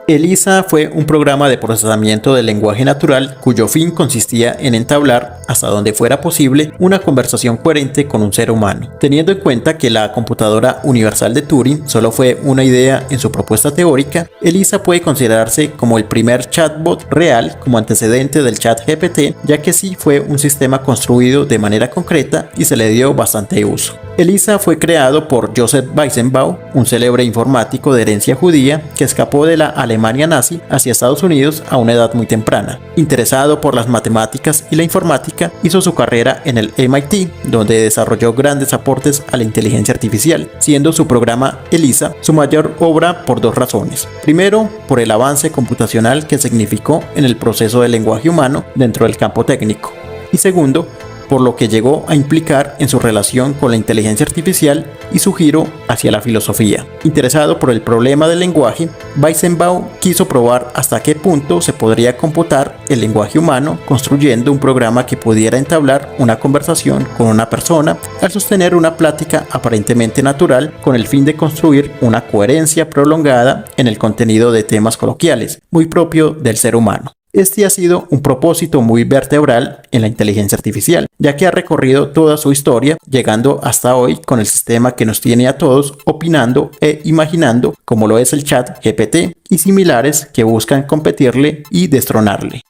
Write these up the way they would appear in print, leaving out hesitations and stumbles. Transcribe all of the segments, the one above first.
ELIZA fue un programa de procesamiento del lenguaje natural cuyo fin consistía en entablar, hasta donde fuera posible, una conversación coherente con un ser humano. Teniendo en cuenta que la computadora universal de Turing solo fue una idea en su propuesta teórica, ELIZA puede considerarse como el primer chatbot real como antecedente del ChatGPT, ya que sí fue un sistema construido de manera concreta y se le dio bastante uso. ELIZA fue creado por Joseph Weizenbaum, un célebre informático de herencia judía que escapó de la Alemania nazi hacia Estados Unidos a una edad muy temprana. Interesado por las matemáticas y la informática, hizo su carrera en el MIT, donde desarrolló grandes aportes a la inteligencia artificial, siendo su programa ELIZA su mayor obra por dos razones. Primero, por el avance computacional que significó en el proceso del lenguaje humano dentro del campo técnico. Y segundo, por lo que llegó a implicar en su relación con la inteligencia artificial y su giro hacia la filosofía. Interesado por el problema del lenguaje, Weizenbaum quiso probar hasta qué punto se podría computar el lenguaje humano construyendo un programa que pudiera entablar una conversación con una persona al sostener una plática aparentemente natural con el fin de construir una coherencia prolongada en el contenido de temas coloquiales, muy propio del ser humano. Este ha sido un propósito muy vertebral en la inteligencia artificial, ya que ha recorrido toda su historia, llegando hasta hoy con el sistema que nos tiene a todos opinando e imaginando, como lo es el ChatGPT y similares que buscan competirle y destronarle.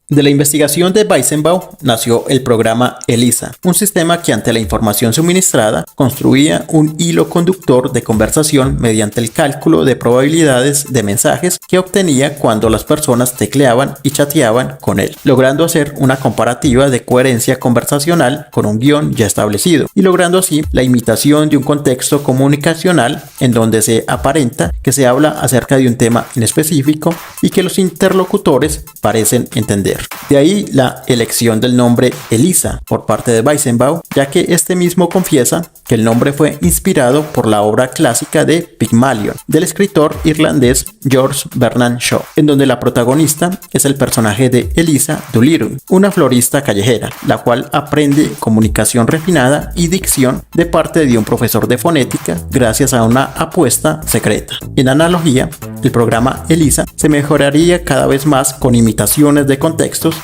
De la investigación de Weizenbaum nació el programa ELIZA, un sistema que ante la información suministrada construía un hilo conductor de conversación mediante el cálculo de probabilidades de mensajes que obtenía cuando las personas tecleaban y chateaban con él, logrando hacer una comparativa de coherencia conversacional con un guión ya establecido y logrando así la imitación de un contexto comunicacional en donde se aparenta que se habla acerca de un tema en específico y que los interlocutores parecen entender. De ahí la elección del nombre ELIZA por parte de Weizenbaum, ya que este mismo confiesa que el nombre fue inspirado por la obra clásica de Pygmalion del escritor irlandés George Bernard Shaw, en donde la protagonista es el personaje de Eliza Doolittle, una florista callejera, la cual aprende comunicación refinada y dicción de parte de un profesor de fonética gracias a una apuesta secreta. En analogía, el programa ELIZA se mejoraría cada vez más con imitaciones de contextos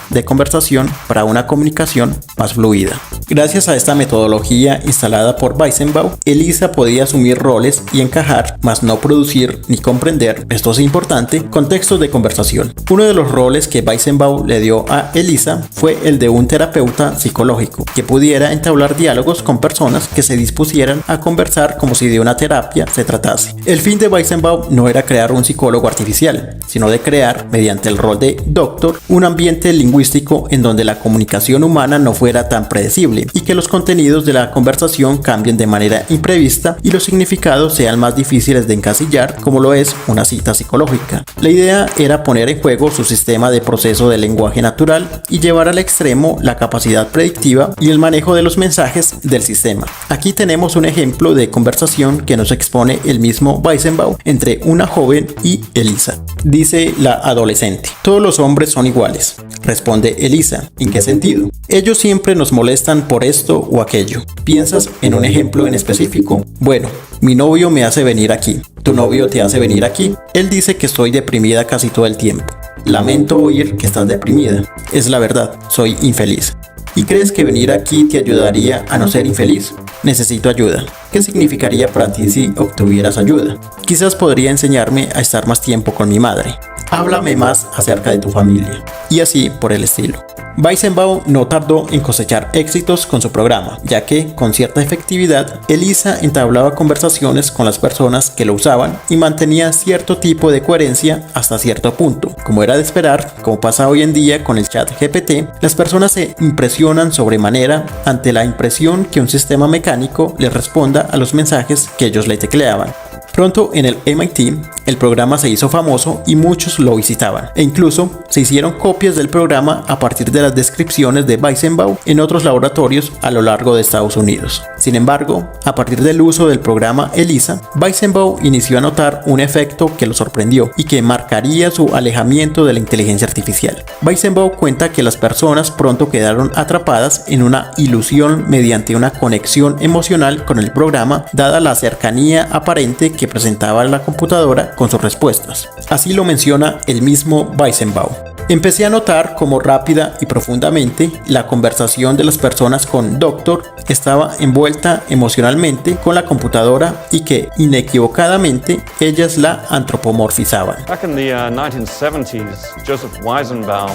de conversación para una comunicación más fluida. Gracias a esta metodología instalada por Weizenbaum, ELIZA podía asumir roles y encajar, mas no producir ni comprender, esto es importante, contextos de conversación. Uno de los roles que Weizenbaum le dio a ELIZA fue el de un terapeuta psicológico, que pudiera entablar diálogos con personas que se dispusieran a conversar como si de una terapia se tratase. El fin de Weizenbaum no era crear un psicólogo artificial, sino de crear, mediante el rol de doctor, un ambiente lingüístico en donde la comunicación humana no fuera tan predecible y que los contenidos de la conversación cambien de manera imprevista y los significados sean más difíciles de encasillar, como lo es una cita psicológica. La idea era poner en juego su sistema de proceso del lenguaje natural y llevar al extremo la capacidad predictiva y el manejo de los mensajes del sistema. Aquí tenemos un ejemplo de conversación que nos expone el mismo Weizenbaum entre una joven y ELIZA. Dice la adolescente: todos los hombres son iguales. Responde ELIZA: ¿en qué sentido? Ellos siempre nos molestan por esto o aquello. ¿Piensas en un ejemplo en específico? Bueno, mi novio me hace venir aquí. ¿Tu novio te hace venir aquí? Él dice que estoy deprimida casi todo el tiempo. Lamento oír que estás deprimida. Es la verdad, soy infeliz. ¿Y crees que venir aquí te ayudaría a no ser infeliz? Necesito ayuda. ¿Qué significaría para ti si obtuvieras ayuda? Quizás podría enseñarme a estar más tiempo con mi madre. Háblame más acerca de tu familia. Y así por el estilo. Weizenbaum no tardó en cosechar éxitos con su programa, ya que, con cierta efectividad, ELIZA entablaba conversaciones con las personas que lo usaban y mantenía cierto tipo de coherencia hasta cierto punto. Como era de esperar, como pasa hoy en día con el ChatGPT, las personas se impresionan sobremanera ante la impresión que un sistema mecánico les responda a los mensajes que ellos le tecleaban. Pronto en el MIT, el programa se hizo famoso y muchos lo visitaban, e incluso se hicieron copias del programa a partir de las descripciones de Weizenbaum en otros laboratorios a lo largo de Estados Unidos. Sin embargo, a partir del uso del programa ELIZA, Weizenbaum inició a notar un efecto que lo sorprendió y que marcaría su alejamiento de la inteligencia artificial. Weizenbaum cuenta que las personas pronto quedaron atrapadas en una ilusión mediante una conexión emocional con el programa, dada la cercanía aparente que presentaba la computadora con sus respuestas. Así lo menciona el mismo Weizenbaum. Empecé a notar cómo rápida y profundamente la conversación de las personas con Doctor estaba envuelta emocionalmente con la computadora y que inequivocadamente ellas la antropomorfizaban. Back in the 1970s, Joseph Weizenbaum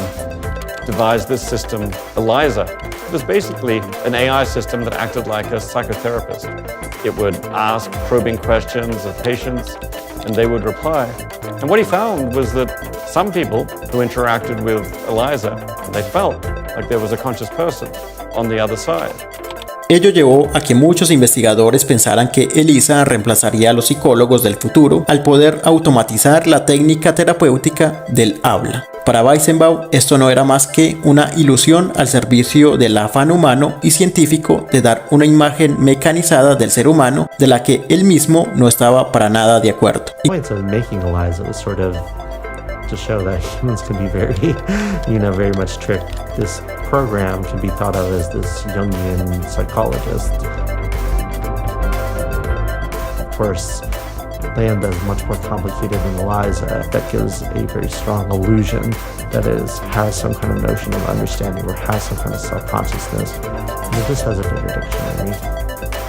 devised this system, ELIZA. It was basically an AI system that acted like a psychotherapist. It would ask probing questions of patients, and they would reply. And what he found was that some people who interacted with ELIZA, they felt like there was a conscious person on the other side. Ello llevó a que muchos investigadores pensaran que ELIZA reemplazaría a los psicólogos del futuro al poder automatizar la técnica terapéutica del habla. Para Weizenbaum, esto no era más que una ilusión al servicio del afán humano y científico de dar una imagen mecanizada del ser humano de la que él mismo no estaba para nada de acuerdo. To show that humans can be very, very much tricked. This program can be thought of as this Jungian psychologist. Of course, Lambda is much more complicated than ELIZA. That gives a very strong illusion that has some kind of notion of understanding or has some kind of self-consciousness. And it just has a bigger dictionary.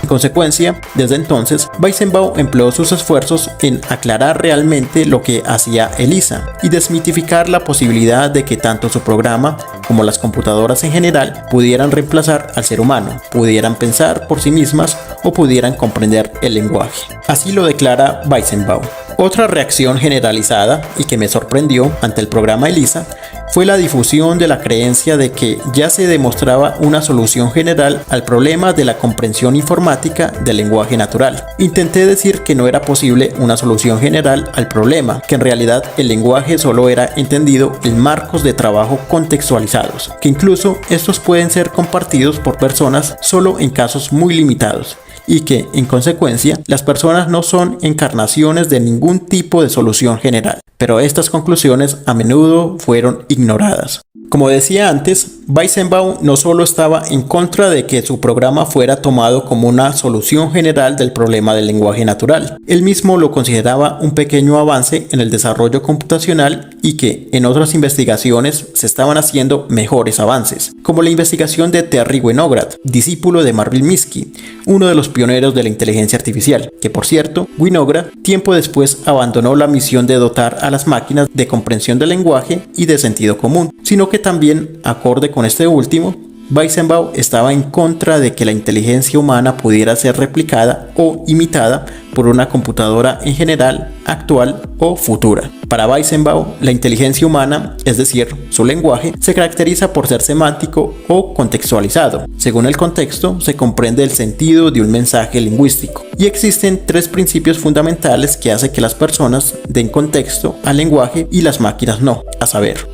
En consecuencia, desde entonces, Weizenbaum empleó sus esfuerzos en aclarar realmente lo que hacía ELIZA y desmitificar la posibilidad de que tanto su programa como las computadoras en general pudieran reemplazar al ser humano, pudieran pensar por sí mismas o pudieran comprender el lenguaje. Así lo declara Weizenbaum. Otra reacción generalizada y que me sorprendió ante el programa ELIZA fue la difusión de la creencia de que ya se demostraba una solución general al problema de la comprensión informática del lenguaje natural. Intenté decir que no era posible una solución general al problema, que en realidad el lenguaje solo era entendido en marcos de trabajo contextualizados, que incluso estos pueden ser compartidos por personas solo en casos muy limitados, y que, en consecuencia, las personas no son encarnaciones de ningún tipo de solución general. Pero estas conclusiones a menudo fueron ignoradas. Como decía antes, Weizenbaum no solo estaba en contra de que su programa fuera tomado como una solución general del problema del lenguaje natural. Él mismo lo consideraba un pequeño avance en el desarrollo computacional y que en otras investigaciones se estaban haciendo mejores avances, como la investigación de Terry Winograd, discípulo de Marvin Minsky, uno de los pioneros de la inteligencia artificial, que por cierto, Winograd tiempo después abandonó la misión de dotar a las máquinas de comprensión del lenguaje y de sentido común, sino que también, acorde con este último, Weizenbaum estaba en contra de que la inteligencia humana pudiera ser replicada o imitada por una computadora en general, actual o futura. Para Weizenbaum, la inteligencia humana, es decir, su lenguaje, se caracteriza por ser semántico o contextualizado. Según el contexto, se comprende el sentido de un mensaje lingüístico. Y existen tres principios fundamentales que hacen que las personas den contexto al lenguaje y las máquinas no, a saber: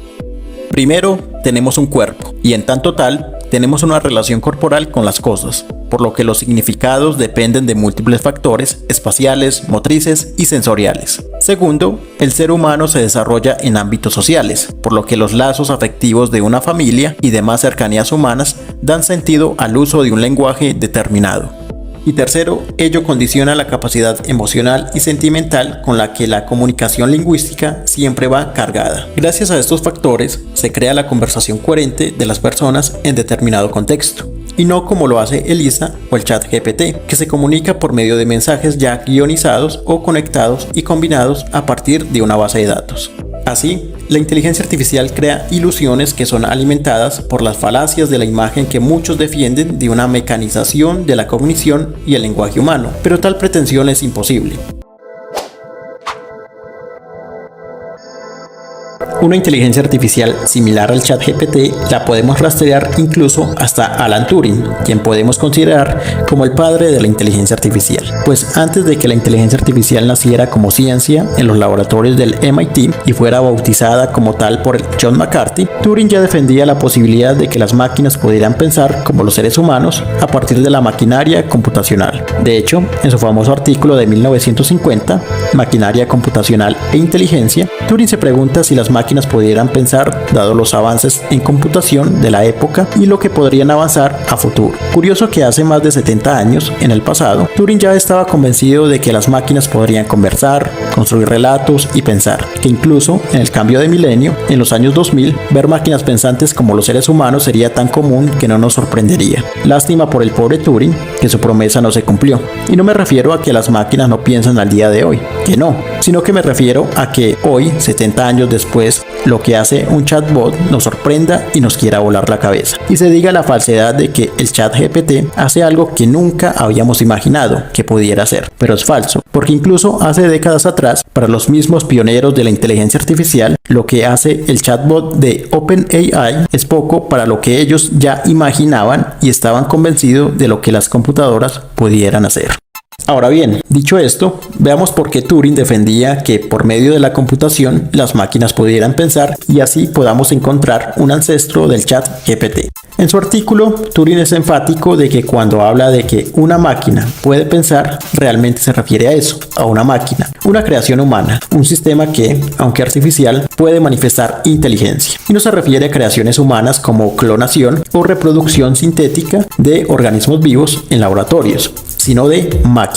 primero, tenemos un cuerpo, y en tanto tal, tenemos una relación corporal con las cosas, por lo que los significados dependen de múltiples factores espaciales, motrices y sensoriales. Segundo, el ser humano se desarrolla en ámbitos sociales, por lo que los lazos afectivos de una familia y demás cercanías humanas dan sentido al uso de un lenguaje determinado. Y tercero, ello condiciona la capacidad emocional y sentimental con la que la comunicación lingüística siempre va cargada. Gracias a estos factores, se crea la conversación coherente de las personas en determinado contexto, y no como lo hace ELIZA o el ChatGPT, que se comunica por medio de mensajes ya guionizados o conectados y combinados a partir de una base de datos. Así, la inteligencia artificial crea ilusiones que son alimentadas por las falacias de la imagen que muchos defienden de una mecanización de la cognición y el lenguaje humano, pero tal pretensión es imposible. Una inteligencia artificial similar al ChatGPT la podemos rastrear incluso hasta Alan Turing, quien podemos considerar como el padre de la inteligencia artificial. Pues antes de que la inteligencia artificial naciera como ciencia en los laboratorios del MIT y fuera bautizada como tal por John McCarthy, Turing ya defendía la posibilidad de que las máquinas pudieran pensar como los seres humanos a partir de la maquinaria computacional. De hecho, en su famoso artículo de 1950, Maquinaria computacional e inteligencia, Turing se pregunta si las máquinas máquinas pudieran pensar dado los avances en computación de la época y lo que podrían avanzar a futuro. Curioso que hace más de 70 años, en el pasado, Turing ya estaba convencido de que las máquinas podrían conversar, construir relatos y pensar, que incluso en el cambio de milenio, en los años 2000, ver máquinas pensantes como los seres humanos sería tan común que no nos sorprendería. Lástima por el pobre Turing, que su promesa no se cumplió. Y no me refiero a que las máquinas no piensan al día de hoy, que no, sino que me refiero a que hoy, 70 años después, lo que hace un chatbot nos sorprenda y nos quiera volar la cabeza. Y se diga la falsedad de que el ChatGPT hace algo que nunca habíamos imaginado que pudiera hacer. Pero es falso, porque incluso hace décadas atrás, para los mismos pioneros de la inteligencia artificial, lo que hace el chatbot de OpenAI es poco para lo que ellos ya imaginaban y estaban convencidos de lo que las computadoras pudieran hacer. Ahora bien, dicho esto, veamos por qué Turing defendía que por medio de la computación las máquinas pudieran pensar y así podamos encontrar un ancestro del ChatGPT. En su artículo, Turing es enfático de que cuando habla de que una máquina puede pensar, realmente se refiere a eso, a una máquina, una creación humana, un sistema que, aunque artificial, puede manifestar inteligencia. Y no se refiere a creaciones humanas como clonación o reproducción sintética de organismos vivos en laboratorios, sino de máquinas.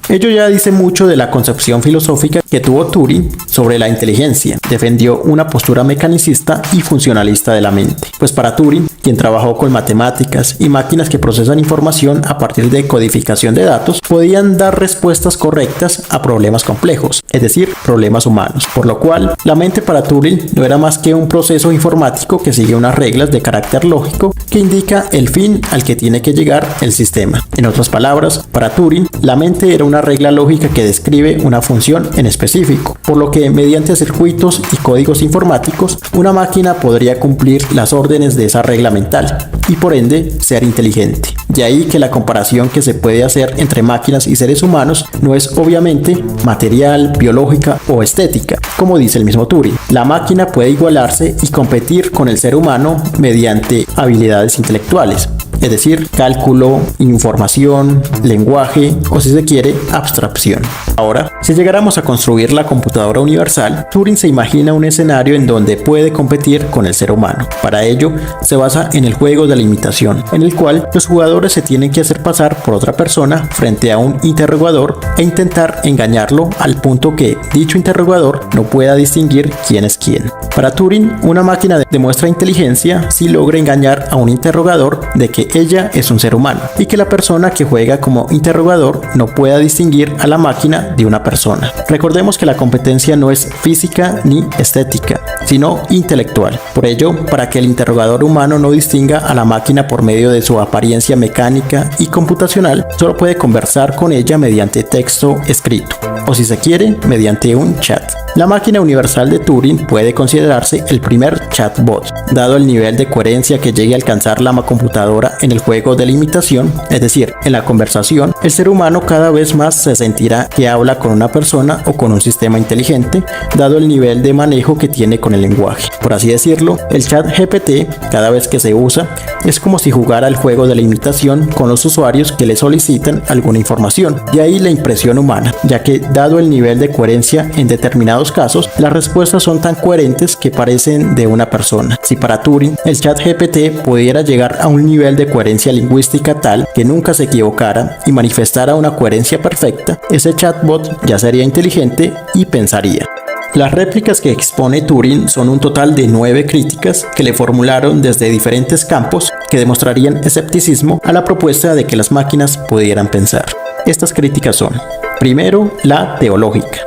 Ello ya dice mucho de la concepción filosófica que tuvo Turing sobre la inteligencia. Defendió una postura mecanicista y funcionalista de la mente. Pues para Turing, quien trabajó con matemáticas y máquinas que procesan información a partir de codificación de datos, podían dar respuestas correctas a problemas complejos, es decir, problemas humanos. Por lo cual, la mente para Turing no era más que un proceso informático que sigue unas reglas de carácter lógico que indica el fin al que tiene que llegar el sistema. En otras palabras, para Turing, la mente era una regla lógica que describe una función en específico, por lo que mediante circuitos y códigos informáticos, una máquina podría cumplir las órdenes de esa regla mental y por ende ser inteligente. De ahí que la comparación que se puede hacer entre máquinas y seres humanos no es obviamente material, biológica o estética, como dice el mismo Turing. La máquina puede igualarse y competir con el ser humano mediante habilidades intelectuales, es decir, cálculo, información, lenguaje o si se quiere, abstracción. Ahora, si llegáramos a construir la computadora universal, Turing se imagina un escenario en donde puede competir con el ser humano. Para ello, se basa en el juego de la imitación, en el cual los jugadores se tienen que hacer pasar por otra persona frente a un interrogador e intentar engañarlo al punto que dicho interrogador no pueda distinguir quién es quién. Para Turing, una máquina demuestra inteligencia si logra engañar a un interrogador de que ella es un ser humano y que la persona que juega como interrogador no pueda distinguir a la máquina de una persona. Recordemos que la competencia no es física ni estética, sino intelectual. Por ello, para que el interrogador humano no distinga a la máquina por medio de su apariencia mecánica y computacional, solo puede conversar con ella mediante texto escrito, o si se quiere, mediante un chat. La máquina universal de Turing puede considerarse el primer chatbot, dado el nivel de coherencia que llegue a alcanzar la computadora en el juego de la imitación, es decir, en la conversación, el ser humano cada vez más se sentirá que habla con una persona o con un sistema inteligente, dado el nivel de manejo que tiene con el lenguaje. Por así decirlo, el ChatGPT, cada vez que se usa, es como si jugara el juego de la imitación con los usuarios que le solicitan alguna información. De ahí la impresión humana, ya que dado el nivel de coherencia en determinados casos, las respuestas son tan coherentes que parecen de una persona. Si para Turing el ChatGPT pudiera llegar a un nivel de coherencia lingüística tal que nunca se equivocara y manifestara una coherencia perfecta, ese chatbot ya sería inteligente y pensaría. Las réplicas que expone Turing son un total de 9 críticas que le formularon desde diferentes campos que demostrarían escepticismo a la propuesta de que las máquinas pudieran pensar. Estas críticas son: primero, la teológica;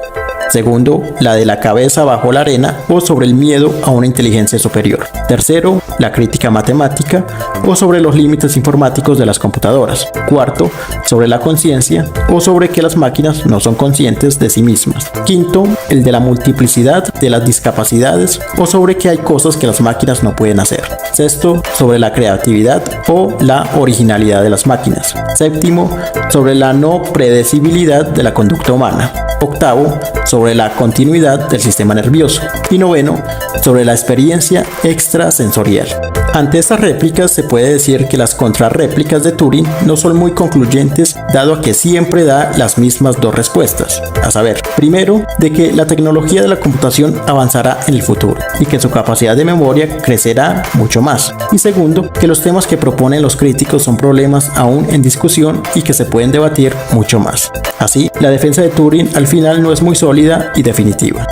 segundo, la de la cabeza bajo la arena o sobre el miedo a una inteligencia superior; tercero, la crítica matemática o sobre los límites informáticos de las computadoras; cuarto, sobre la conciencia o sobre que las máquinas no son conscientes de sí mismas; quinto, el de la multiplicidad de las discapacidades o sobre que hay cosas que las máquinas no pueden hacer; sexto, sobre la creatividad o la originalidad de las máquinas; séptimo, sobre la no predecibilidad de la conducta humana; octavo, sobre la continuidad del sistema nervioso; y noveno, sobre la experiencia extrasensorial. Ante estas réplicas se puede decir que las contrarréplicas de Turing no son muy concluyentes, dado a que siempre da las mismas dos respuestas, a saber, primero, de que la tecnología de la computación avanzará en el futuro y que su capacidad de memoria crecerá mucho más, y segundo, que los temas que proponen los críticos son problemas aún en discusión y que se pueden debatir mucho más. Así, la defensa de Turing al final no es muy sólida y definitiva.